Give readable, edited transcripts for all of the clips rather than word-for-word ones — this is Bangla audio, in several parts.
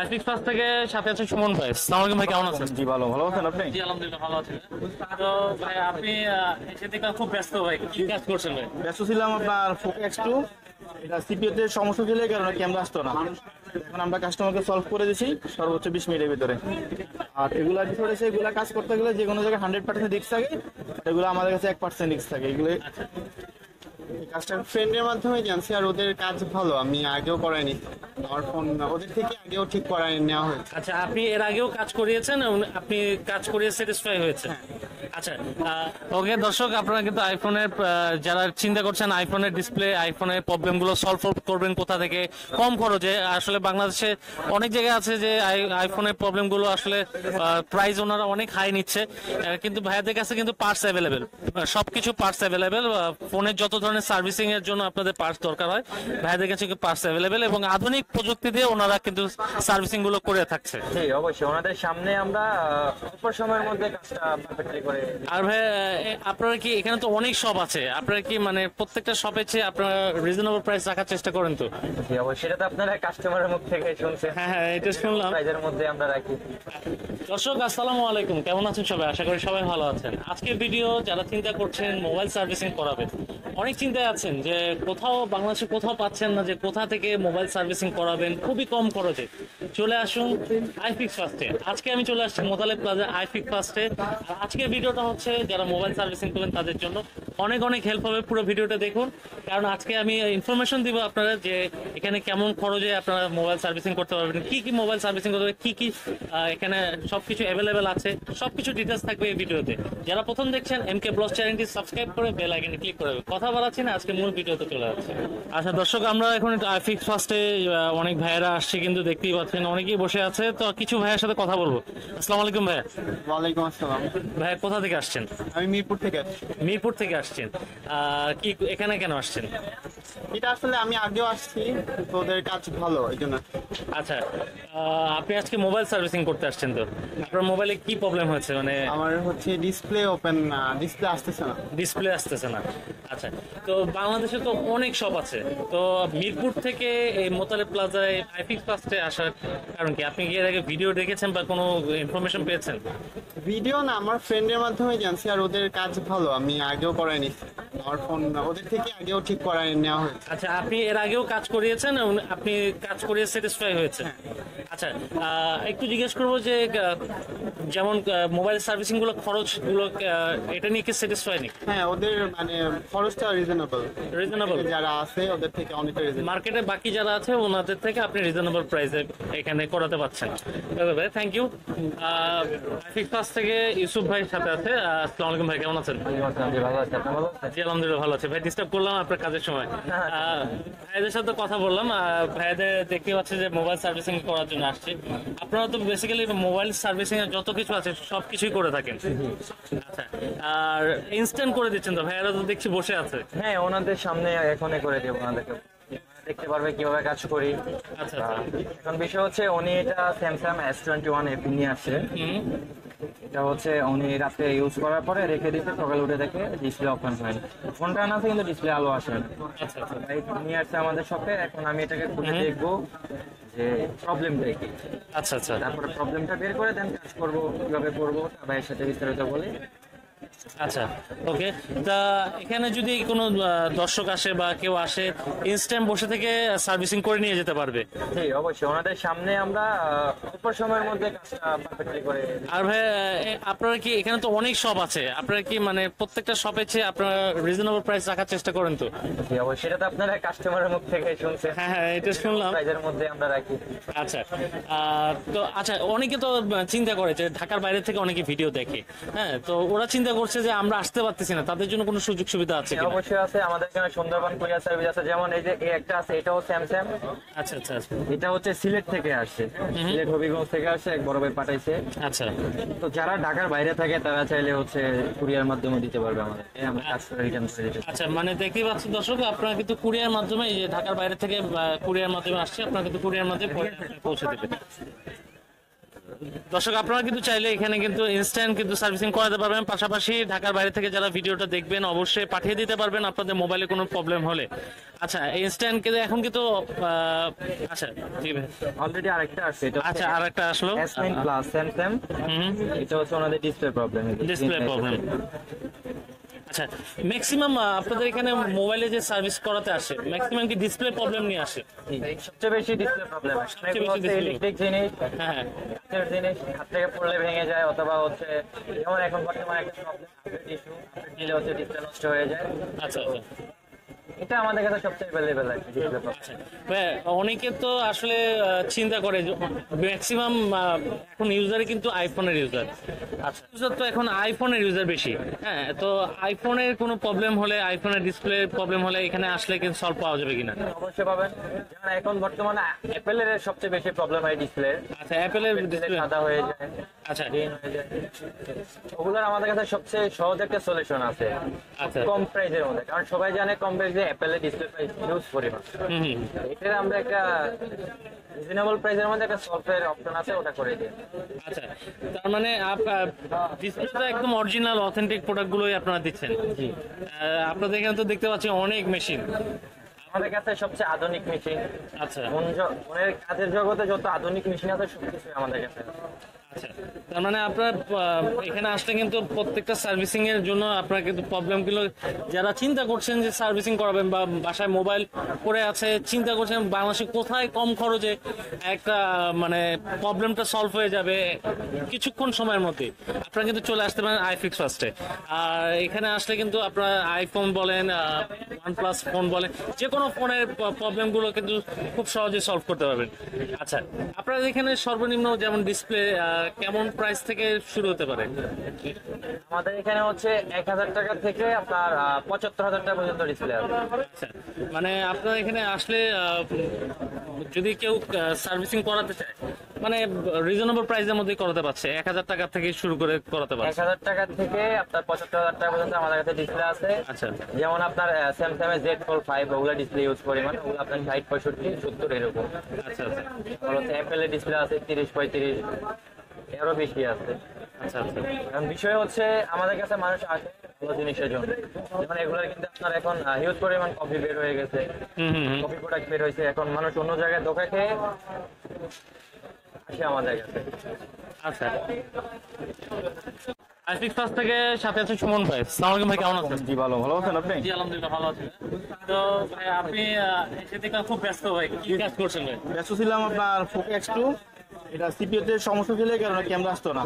আইফিক্স ফার্স্ট থেকে সাথে আছে সুমন ভাই। আসসালামু আলাইকুম ভাই, কেমন আছেন? জি ভালো ভালো আছেন আপনি? জি আলহামদুলিল্লাহ ভালো আছি। তো ভাই আপনি এসে দেখলাম খুব ব্যস্ত ভাই, কি কাজ করছেন ভাই? ব্যস্ত ছিলাম আপনার ফোকো X2 এটা সিপিইউ তে সমস্যা ছিল এই কারণে ক্যামেরা আসতো না। এখন আমরা কাস্টমারকে সলভ করে দিয়েছি সর্বোচ্চ 20 মিনিটের ভিতরে। আর রেগুলার বিষয় আছে, এগুলা কাজ করতে গেলে যে কোনো জায়গায় 100% রিস্ক থাকে, এগুলো আমাদের কাছে 1% রিস্ক থাকে। এগুলো এই কাজটা ফ্রেন্ডের মাধ্যমে জানছি, আর ওদের কাজ ভালো, আমি আগেও করাইনি। আমার ফোন ওদের থেকে আগেও ঠিক করাই নেওয়া হয়েছে। আচ্ছা, আপনি এর আগেও কাজ করিয়েছেন এবং আপনি কাজ করিয়ে স্যাটিসফাই হয়েছেন? আচ্ছা, ওকে দর্শক, আপনারা কিন্তু আইফোনের যারা চিন্তা করছেন আইফোনের ডিসপ্লে, আইফোনের প্রবলেমগুলো সলভ করবেন কোথা থেকে কম খরচে, আসলে বাংলাদেশে অনেক জায়গায় আছে যে আইফোনের প্রবলেমগুলো আসলে প্রাইস ওনারা অনেক হাই নিচ্ছে, কিন্তু ভাইয়াদের কাছে কিন্তু পার্টস অ্যাভেলেবেল, সবকিছু পার্টস অ্যাভেলেবেল। ফোনের যত ধরনের সার্ভিসিং এর জন্য আপনাদের পার্টস দরকার হয়, ভাইয়াদের কাছে পার্টস অ্যাভেলেবেল এবং আধুনিক প্রযুক্তি দিয়ে ওনারা কিন্তু সার্ভিসিং গুলো করে থাকছে। জি অবশ্যই, ওনাদের সামনে আমরা অল্প সময়ের মধ্যে কাজটা পারফেক্টলি করে। আর ভাই আপনারা কি এখানে তো অনেক শপ আছে, আপনারা কি মানে প্রত্যেকটা শপে চেয়ে আপনারা রিজনেবল প্রাইস রাখার চেষ্টা করেন তো? জি অবশ্যই, সেটা তো আপনারা কাস্টমারের মুখ থেকে শুনছেন। হ্যাঁ হ্যাঁ, এটা শুনলাম। প্রাইজের মধ্যে আমরা রাখি। দর্শক আসসালামু আলাইকুম, কেমন আছেন সবাই? আশা করি সবাই ভালো আছেন। আজকের ভিডিও যারা চিন্তা করছেন মোবাইল সার্ভিসিং করাবেন, অনেক চিন্তায় আছেন যে কোথাও বাংলাদেশে কোথাও পাচ্ছেন না যে কোথা থেকে মোবাইল সার্ভিসিং করাবেন খুবই কম খরচে, চলে আসুন আইফিক্স ফার্স্টে। আজকে আমি চলে আসছি মোতালেব প্লাজা আইফিক্স ফার্স্টে। আর আজকের ভিডিওটা হচ্ছে যারা মোবাইল সার্ভিসিং করবেন তাদের জন্য অনেক অনেক হেল্প হবে। পুরো ভিডিওটা দেখুন, কারণ আজকে আমি ইনফরমেশন দিব আপনারা যে এখানে কেমন খরচে আপনারা মোবাইল সার্ভিসিং করতে পারবেন, কি কি মোবাইল সার্ভিসিং করতে হবে, কি কি এখানে সবকিছু অ্যাভেলেবেল আছে, সবকিছু ডিটেলস থাকবে এই ভিডিওতে। যারা প্রথম দেখছেন এমকে ব্লগ চ্যানেলটি সাবস্ক্রাইব করে বেল আইকনে ক্লিক করে কথা বলাচ্ছি না, আজকে মূল ভিডিওতে চলে যাচ্ছে। আচ্ছা দর্শক, আমরা এখন আইফিক্স ফার্স্টে অনেক ভাইয়েরা আসছে, কিন্তু দেখতেই পাচ্ছেন অনেকেই বসে আছে, তো কিছু ভাইয়ের সাথে কথা বলবো। আসসালামু আলাইকুম ভাইয়া। ওয়ালাইকুম আসসালাম। ভাইয়া কোথা থেকে আসছেন? আমি মিরপুর থেকে আসছি। মিরপুর থেকে আসছেন, কি এখানে কেন আসছেন? এটা আসলে আমি আগেও আসছি, তো ওদের কাজ ভালো এই জন্য। আচ্ছা, আপনি আজকে মোবাইল সার্ভিসিং করতে আসছেন, তো আপনার মোবাইলে কি প্রবলেম হয়েছে? মানে আমার হচ্ছে ডিসপ্লে ওপেন না, ডিসপ্লে আসতেছে না। ডিসপ্লে আসতেছে না। আচ্ছা, তো বাংলাদেশে তো অনেক শপ আছে, তো মিরপুর থেকে এই মোতালেব প্লাজায় আইফিক্স ফার্স্টে আসার কারণ কি? আপনি কি এর আগে ভিডিও দেখেছেন বা কোনো ইনফরমেশন পেয়েছেন? ভিডিও না, আমার ফ্রেন্ডের মাধ্যমে জানছি, আর ওদের কাজ ভালো, আমি আগেও করাইনি। আমার ফোন ওদের থেকে আগেও ঠিক করাই নেওয়া হয়েছে। আচ্ছা, আপনি এর আগেও কাজ করিয়েছেন এবং আপনি কাজ করিয়ে স্যাটিসফাই হয়েছে? আচ্ছা, একটু জিজ্ঞেস করবো যে যেমন মোবাইল সার্ভিসিং গুলো খরচগুলো এটা নিয়ে কি স্যাটিসফাই নেই? হ্যাঁ, ওদের মানে খরচটা রিজনেবল। রিজনেবল যারা আছে ওদের থেকে অনেকটা রিজনেবল। মার্কেটে বাকি যারা আছে ওনাদের থেকে আপনি রিজনেবল প্রাইসে এখানে করাতে পারছেন। ভাই থ্যাংক ইউ। আইফিক্স ফার্স্ট থেকে ইউসুফ ভাই সাথে আছে। আসসালামু আলাইকুম ভাই, কেমন আছেন? জি ভালো আছি, আপনি ভালো আছেন? জি আলহামদুলিল্লাহ ভালো আছে। ভাই ডিস্টার্ব করলাম আপনার কাজের সময়? ভাইদের সাথে কথা বললাম, ভাইদের দেখতে পাচ্ছি যে মোবাইল সার্ভিসিং করার জন্য আসছে। আপনারা তো বেসিক্যালি মোবাইল সার্ভিসিং এর যত কিছু আছে সবকিছুই করে থাকেন। আচ্ছা, আর ইনস্ট্যান্ট করে দিচ্ছেন তো? ভাইয়ারা তো দেখছি বসে আছে। হ্যাঁ, ওনাদের সামনে এখনই করে দেবো, ওনাদেরকে দেখতে পারবে কিভাবে কাজ করি। আচ্ছা এখন বিষয় হচ্ছে উনি এটা স্যামসাং S21 FE নিয়ে আসছে। এটা হচ্ছে উনি রাতে ইউজ করার পরে রেখে দিতে, সকালে উঠে দেখে ডিসপ্লে ওপেন হয়নি, ফোনটা আনা আছে কিন্তু ডিসপ্লে আলো আসে না। আচ্ছা আচ্ছা এই নিয়ে আসছে আমাদের শপে, এখন আমি এটাকে খুলে দেখবো যে প্রবলেমটা কি। আচ্ছা আচ্ছা তারপরে প্রবলেমটা বের করে দেন কাজ করবো, কিভাবে করবো ভাইয়ের সাথে বিস্তারিত বলি। আচ্ছা ওকে। তা এখানে যদি কোনো দর্শক আসে বা কেউ আসে, ইনস্ট্যান্ট বসে থেকে সার্ভিসিং করে নিয়ে যেতে পারবে? জি অবশ্যই, ওনাদের সামনে আমরা অল্প সময়ের মধ্যে কাজটা পারফেক্টলি করে। আর ভাই আপনারা কি এখানে তো অনেক শপ আছে, আপনারা কি মানে প্রত্যেকটা শপে চেয়ে আপনারা রিজনেবল প্রাইস রাখার চেষ্টা করেন তো? জি অবশ্যই, সেটা তো আপনারা কাস্টমারের মুখ থেকে শুনছেন। হ্যাঁ হ্যাঁ, এটা শুনলাম। প্রাইজের মধ্যে আমরা রাখি। আচ্ছা, তো আচ্ছা, অনেকে তো চিন্তা করে যে ঢাকার বাইরে থেকে অনেকে ভিডিও দেখে, হ্যাঁ, তো ওরা চিন্তা করছে যে আমরা আসতে পারতেছি না, তাদের জন্য কোনো সুযোগ সুবিধা আছে কিনা? অবশ্যই আছে, আমাদের এখানে সুন্দরবন কুরিয়ার সার্ভিস আছে। যেমন এই যে এই একটা আছে, এটাও স্যামসাং। আচ্ছা আচ্ছা আচ্ছা এটা হচ্ছে সিলেট থেকে আসছে, সিলেট হবিগঞ্জ থেকে আসছে, এক বড় ভাই পাঠাইছে। আচ্ছা তো যারা ঢাকার বাইরে থাকে তারা চাইলে হচ্ছে কুরিয়ার মাধ্যমে দিতে পারবে আমাদের, আমরা কাজ করে রিটার্ন করে দিতে। আচ্ছা, মানে দেখতেই পাচ্ছেন দর্শক, আপনারা কিন্তু কুরিয়ার মাধ্যমে, এই যে ঢাকার বাইরে থেকে কুরিয়ার মাধ্যমে আসছে, আপনারা কিন্তু কুরিয়ার মাধ্যমে পৌঁছে দেবেন। দর্শক আপনারা কিন্তু চাইলে এখানে কিন্তু ইনস্ট্যান্ট কিন্তু সার্ভিসিং করাতে পারবেন, পাশাপাশি ঢাকার বাইরে থেকে যারা ভিডিওটা দেখবেন অবশ্যই পাঠিয়ে দিতে পারবেন আপনাদের মোবাইলে কোনো প্রবলেম হলে। আচ্ছা ইনস্ট্যান্ট কিন্তু এখন কিন্তু আচ্ছা ঠিক আছে, অলরেডি আরেকটা আছে, এটা আচ্ছা আর একটা আসলো S9 প্লাস স্যামসাং। এটা হচ্ছে ওনাদের ডিসপ্লে প্রবলেম। Display problem. আচ্ছা ম্যাক্সিমাম আপনাদের এখানে মোবাইলে যে সার্ভিস করাতে আসে ম্যাক্সিমাম কি ডিসপ্লে প্রবলেম নিয়ে আসে? সবচেয়ে বেশি ডিসপ্লে প্রবলেম হয়। সবচেয়ে বেশি display ইলেকট্রিক জিনিস, হ্যাঁ হ্যাঁ কাচের জিনিস হাত থেকে পড়লে ভেঙে যায়, অথবা হচ্ছে যেমন এখন বর্তমানে একটা প্রবলেম ইস্যু দিলে হচ্ছে ডিসপ্লে নষ্ট হয়ে যায়। আচ্ছা আচ্ছা এটা আমাদের কাছে সবচেয়ে অ্যাভেলেবেল আছে ডিসপ্লে প্রবলেম। অনেকে তো আসলে চিন্তা করে ম্যাক্সিমাম এখন ইউজারই কিন্তু আইফোনের ইউজার। আচ্ছা ইউজার তো এখন আইফোনের ইউজার বেশি, হ্যাঁ তো আইফোনের কোনো প্রবলেম হলে আইফোনের ডিসপ্লে প্রবলেম হলে এখানে আসলে কিন্তু সলভ পাওয়া যাবে কিনা? অবশ্যই পাবেন। যেমন এখন বর্তমানে অ্যাপেলের সবচেয়ে বেশি প্রবলেম হয় ডিসপ্লে। আচ্ছা অ্যাপেলের ডিসপ্লে সাদা হয়ে যায়, আচ্ছা গ্রিন হয়ে যায়। ওগুলোর আমাদের কাছে সবচেয়ে সহজ একটা সলিউশন আছে আচ্ছা কম প্রাইসের মধ্যে, কারণ সবাই জানে কম প্রাইসে অ্যাপেলের ডিসপ্লে প্রাইস হিউজ পরিমাণ। হুম হুম এটার আমরা একটা রিজনেবল প্রাইসের মধ্যে একটা সলভের অপশন আছে, ওটা করে দিই। আচ্ছা তার মানে ডিসপ্লেটা একদম অরিজিনাল অথেন্টিক প্রোডাক্টগুলোই আপনারা দিচ্ছেন? জি, আপনাদের এখানে তো দেখতে পাচ্ছি অনেক মেশিন। আমাদের কাছে সবচেয়ে আধুনিক মেশিন, আচ্ছা মনের কাজের জগতে যত আধুনিক মেশিন আছে সবকিছু আমাদের কাছে। আচ্ছা তার মানে আপনার এখানে আসলে কিন্তু প্রত্যেকটা সার্ভিসিং এর জন্য আপনার কিন্তু প্রবলেমগুলো যারা চিন্তা করছেন যে সার্ভিসিং করাবেন বা বাসায় মোবাইল পড়ে আছে চিন্তা করছেন বাংলাদেশে কোথায় কম খরচে একটা মানে প্রবলেমটা সলভ হয়ে যাবে কিছুক্ষণ সময়ের মধ্যে, আপনারা কিন্তু চলে আসতে পারেন আইফিক্স ফার্স্টে। আর এখানে আসলে কিন্তু আপনার আইফোন বলেন OnePlus ফোন বলেন যে কোনো ফোনের প্রবলেমগুলো কিন্তু খুব সহজে সলভ করতে পারবেন। আচ্ছা আপনারা এখানে সর্বনিম্ন যেমন ডিসপ্লে কেমন প্রাইস থেকে শুরু হতে পারে? আমাদের এখানে হচ্ছে 1000 টাকা থেকে আপনার 75,000 টাকা পর্যন্ত ডিসপ্লে আছে। আচ্ছা মানে আপনার এখানে আসলে যদি কেউ সার্ভিসিং করাতে চায় মানে রিজনেবল প্রাইসের মধ্যে করাতে পারছে, 1000 টাকা থেকে শুরু করে করাতে পারছে। 1000 টাকা থেকে আপনার 75,000 টাকা পর্যন্ত আমাদের কাছে ডিসপ্লে আছে। আচ্ছা যেমন আপনার স্যামসাং এর Z Fold 5 ওগুলা ডিসপ্লে ইউজ করি, মানে ওগুলো আপনার 60, 65, 70 এরকম। আচ্ছা আচ্ছা আর হচ্ছে অ্যাপেলের ডিসপ্লে আছে 30, 35, এরও বেশি আছে। আচ্ছা আচ্ছা কারণ বিষয় হচ্ছে আমাদের কাছে মানুষ আসে ভালো জিনিসের জন্য। যেমন এগুলোর কিন্তু আপনার এখন হিউজ পরিমাণ কপি বের হয়ে গেছে, হুম হুম হুম। কপি প্রোডাক্ট বের হয়েছে, এখন মানুষ অন্য জায়গায় ধোকা খেয়ে আসে আমাদের কাছে। আচ্ছা আইফিক্স ফার্স্ট থেকে সাথে আছে সুমন ভাই। আসসালামু আলাইকুম ভাই, কেমন আছেন? জি ভালো আছেন আপনি? জি আলহামদুলিল্লাহ ভালো আছি। তো ভাই আপনি এসে দেখলাম খুব ব্যস্ত ভাই, কি কাজ করছেন ভাই? ব্যস্ত ছিলাম আপনার পোকো X2, এটা সিপিইউ তে সমস্যা ছিল এই কারণে ক্যামেরা আসতো না।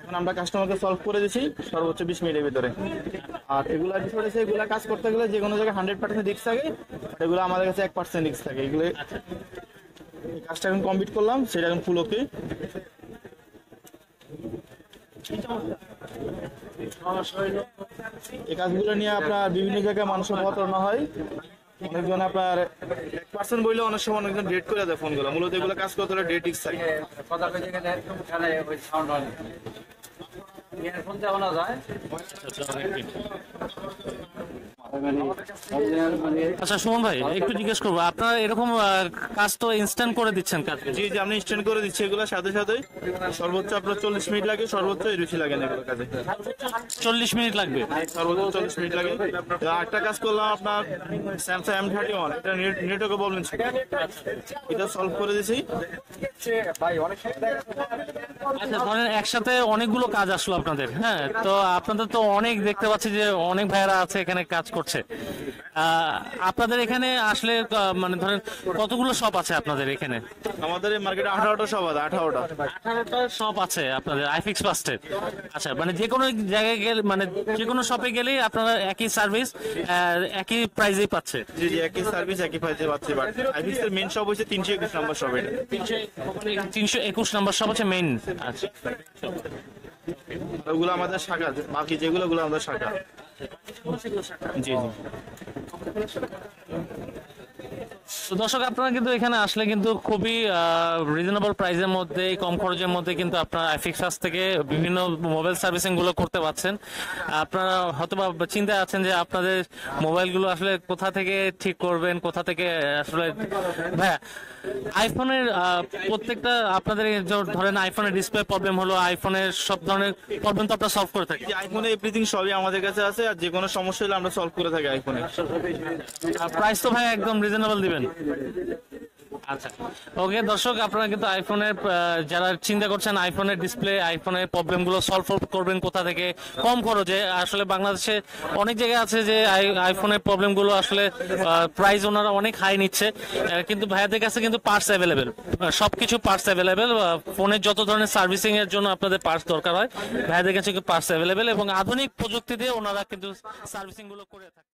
এখন আমরা কাস্টমারকে সলভ করে দিয়েছি সর্বোচ্চ 20 মিনিটের ভিতরে। আর এগুলা বিষয় আছে, এগুলা কাজ করতে গেলে যে কোনো জায়গায় 100% রিস্ক থাকে, এগুলো আমাদের কাছে 1% রিস্ক থাকে। এগুলো এই কাজটা এখন কমপ্লিট করলাম, সেটা এখন ফুল ওকে। এই কাজগুলো নিয়ে আপনার বিভিন্ন জায়গায় মানুষের প্রতারণা হয়। অনেকজন আপনার 1% বললে অনেক সময় অনেকজন ডেট করে দেয় ফোনগুলো। মূলত এগুলো কাজ করতে হলে ডেট রিস্ক থাকে। আচ্ছা সুমন ভাই একটু জিজ্ঞেস করবো, আপনারা এরকম কাজ তো ইনস্ট্যান্ট করে দিচ্ছেন কাজ? জি জি আমি ইনস্ট্যান্ট করে দিচ্ছি এগুলো সাথে সাথে। সর্বোচ্চ আপনার 40 মিনিট লাগে, সর্বোচ্চ 20 লাগে না এগুলো কাজে। 40 মিনিট লাগবে? সর্বোচ্চ 40 মিনিট লাগে। তো আরেকটা কাজ করলাম আপনার স্যামসাং M31, এটা নেটওয়ার্কে প্রবলেম ছিল, এটা সলভ করে দিয়েছি। আচ্ছা ধরেন একসাথে অনেকগুলো কাজ আসলো আপনাদের, হ্যাঁ তো আপনাদের তো অনেক দেখতে পাচ্ছি যে অনেক ভাইরা আছে এখানে কাজ করছে। আপনাদের এখানে আসলে মানে ধরেন কতগুলো শপ আছে আপনাদের এখানে? আমাদের এই মার্কেটে 18টা সব আছে, 18টা শপ আছে আপনাদের আইফিক্স ফার্স্টের। আচ্ছা মানে যে কোনো জায়গায় গেলে মানে যে কোনো শপে গেলেই আপনারা একই সার্ভিস একই প্রাইসেই পাচ্ছে? জি জি একই সার্ভিস একই প্রাইসে পাচ্ছি। বাট আইফিক্সের মেইন শপ হচ্ছে 321 নম্বর শপ। এটা 321 নম্বর শপ হচ্ছে মেইন। আচ্ছা ওগুলো আমাদের শাখা, বাকি যেগুলো ওগুলো আমাদের শাখা। জি জি তো দর্শক আপনারা কিন্তু এখানে আসলে কিন্তু খুবই রিজনেবল প্রাইসের মধ্যে, কম খরচের মধ্যে কিন্তু আপনারা আইফিক্সাস থেকে বিভিন্ন মোবাইল সার্ভিসিং গুলো করতে পারছেন। আপনারা হয়তো বা চিন্তায় আছেন যে আপনাদের মোবাইলগুলো আসলে কোথা থেকে ঠিক করবেন, কোথা থেকে আসলে ভাইয়া আইফোনের প্রত্যেকটা আপনাদের এই যে ধরেন আইফোনের ডিসপ্লে প্রবলেম হলো, আইফোনের সব ধরনের প্রবলেম তো আপনারা সলভ করে থাকেন। আইফোনে এভরিথিং সবই আমাদের কাছে আছে, আর যে কোনো সমস্যা হলে আমরা সলভ করে থাকি আইফোনে। প্রাইস তো ভাই একদম রিজনেবল দিবেন। আচ্ছা ওকে দর্শক, আপনারা কিন্তু আইফোনের যারা চিন্তা করছেন আইফোনের ডিসপ্লে, আইফোনের প্রবলেম গুলো সলভ করবেন কোথা থেকে কম খরচে, আসলে বাংলাদেশে অনেক জায়গায় আছে যে আইফোনের প্রবলেম গুলো আসলে প্রাইস ওনারা অনেক হাই নিচ্ছে, কিন্তু ভাইয়াদের কাছে কিন্তু পার্টস অ্যাভেলেবেল, সবকিছু পার্টস অ্যাভেলেবেল। ফোনের যত ধরনের সার্ভিসিং এর জন্য আপনাদের পার্টস দরকার হয় ভাইয়াদের কাছে পার্টস অ্যাভেলেবেল, এবং আধুনিক প্রযুক্তি দিয়ে ওনারা কিন্তু সার্ভিসিং গুলো করে থাকে।